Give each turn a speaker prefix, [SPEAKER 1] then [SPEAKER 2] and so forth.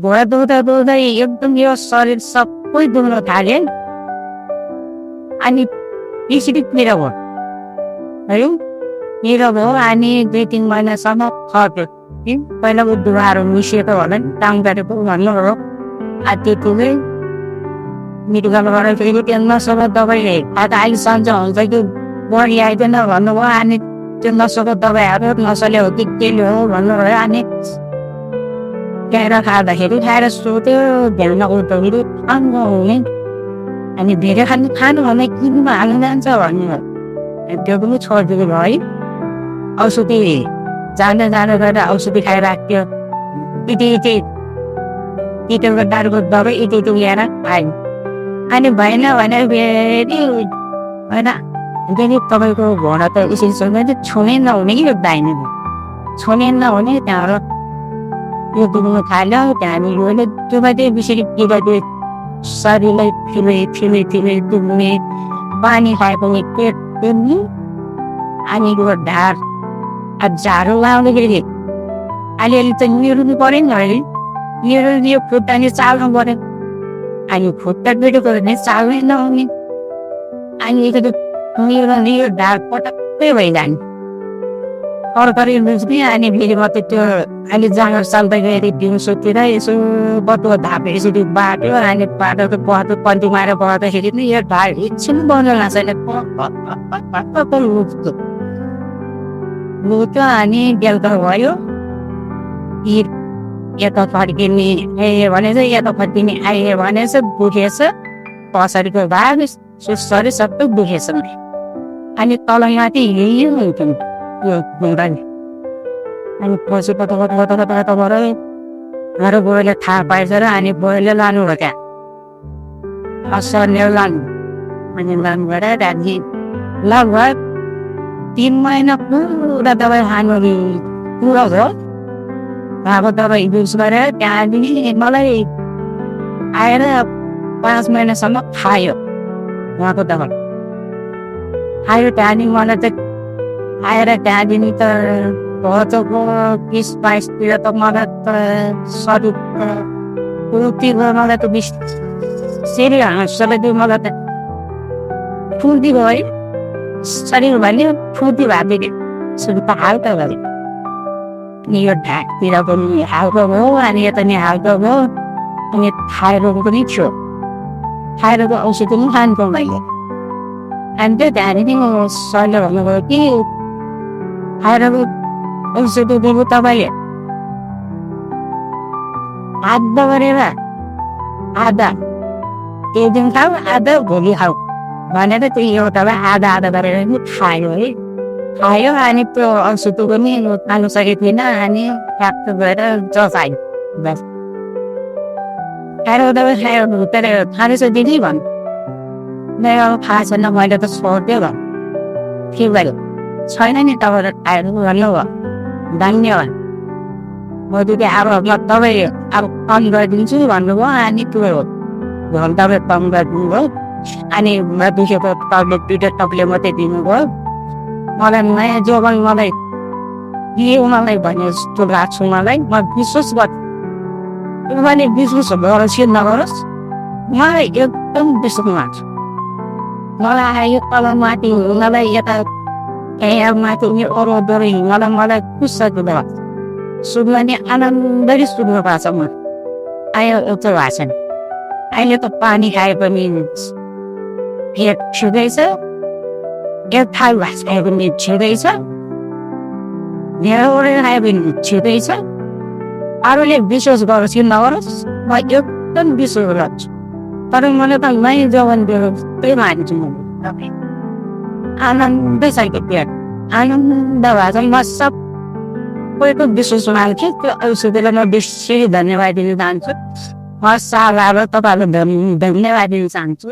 [SPEAKER 1] घोडा दुख्दा दुख्दै एकदम यो शरीर सबै दुख्न थाल्यो अनि पिछिटो मेरो भयो है मेरो भयो अनि 2-3 महिनासम्म खट्यो पहिला दुवाहरू मिसिएको होला नि टाङदारेको भन्नु हो त्यो पुगेँ मेडिकलबाट फेरि त्यो नसोको दबाई आज अहिले सन्चो हुन्छ कि बढी आइदिएन भन्नुभयो अनि त्यो नसोको दबाईहरू नसले हो कि के हो भन्नुभयो अनि खाएर खाँदाखेरि खाएर सोध्यो ध्यान उठ्दाखेरि अङ्ग हुने अनि धेरै खानु भने किनमा हाल्नु जान्छ भन्नुभयो त्यो पनि छोडिदिनु भयो है औषधि जाँदा गरेर औषधि खाइराख्थ्यो इटेको डाडुको दबाई इटे ल्याएर खायो अनि भएन भने फेरि होइन फेरि तपाईँको घोडा त यसरी छुनै नहुने कि यो दाहिने छुनै नहुने त्यहाँबाट यो दुख्नु थाल्यो त्यहाँदेखि गयो त्यो मात्रै बिस्री के शरीरलाई फिले दुख्ने पानी खाए पनि पेट पेर्ने अनि यो ढाड झाडु लाउँदाखेरि अलिअलि त निहुर्नु पऱ्यो नि है यो खुट्टा नि चाल्नु पऱ्यो अनि खुट्टा बेटेको भने चाल्नै नहुने अनि यो ढाड पटक्कै भइजाने तरकारी बुझ्ने अनि फेरि मात्रै त्यो अहिले जाँगर चाल्दाखेरि दिउँसोतिर यसो बटुवा धापे यसरी बाट्यो अनि बाटोको बटो पन्ती मारेर बढ्दाखेरि नि यो ढाड एकछिन बन्द लाग्छ लुट्यो अनि बेलुका भयो यता फर्किने भनेछ यता फर्किने आए भनेछ दुखेछ पछाडिको भाग शरीर सबै दुखेछ अनि तलमाथि हिँड्यो यो घुँडाले अनि पछि कता मेरो बुढोले थाहा पाएछ र अनि बुढोले लानु हो त्यहाँ सरले लानु अनि लानुभएर दाजु लगभग 3 महिना पुरा दबाई खानु पुरा भयो अब दबाई युज गरेर त्यहाँदेखि मलाई आएर 5 महिनासम्म खायो उहाँको दबाई खायो त्यहाँदेखि मलाई त आएर त्यहाँदेखि त भचको 20-22तिर त मलाई त शरीर मलाई त सेरी हाँसले मलाई त फुर्ती भयो है शरीर भने फुर्ती भएको सुरु त हाल्का भयो अनि यो ढाकतिर पनि हाल्का भयो अनि यता नि हाल्का भयो अनि थाइरोइड पनि थियो थाइरोइडको औषधि पनि खानु पाउँदैन अनि त्यो त्यहाँदेखि सरले भन्नुभयो कि थाइरोइड औषधि दिनु तपाईँले आधा गरेर आधा एक दिन खाऊ आधा भोलि खाऊ भनेर त्यो एउटालाई आधा गरेर नि खायो है खायो अनि त्यो औषधि पनि खानु सकेको थिएन अनि फ्याक्टर गएर जसायो बस खाएर दबाई खायो तर खानेछ दिदी भन्नु मेरो थाहा छैन मैले त छोड्यो भन् के भयो छैन नि तपाईँले खाएर भन्नुभयो धन्यवाद म दिदी अब तपाईँ अब कम गरिदिन्छु भन्नुभयो अनि त्यो दबाई कम गरिदिनु भयो अनि दुखेको टब्लेट 2टा टब्लेट मात्रै दिनुभयो मलाई नयाँ जोबन मलाई मलाई भने जस्तो लाग्छ मलाई म विश्वास गर्छु मैले विश्वास गरेर नगरोस् मलाई एकदम विश्वास लाग्छ मलाई आयो तल माथि मलाई यता माथि अरू डोरी मलाई खुसा लाग्छ सुन्नु नि आनन्दले सुन्नु पाएको छ म आयो एउटा भएको छैन अहिले त पानी खाए पनि पेट छिर्दैछ एक थाल भात खाए पनि छिर्दैछ धेरै खाए पनि छिर्दैछ अरूले विश्वास गरोस् कि नगरोस् म एकदम विश्वास गर्छु तर मलाई त नयाँ जीवन दियो त्यही मान्छु म आनन्दै छ कि पेट आनन्द भएको छ म सबैको विश्वास मान्छु त्यो औषधिलाई म बेसी धन्यवाद दिन चाहन्छु म साल तपाईँहरूलाई धन्यवाद दिन चाहन्छु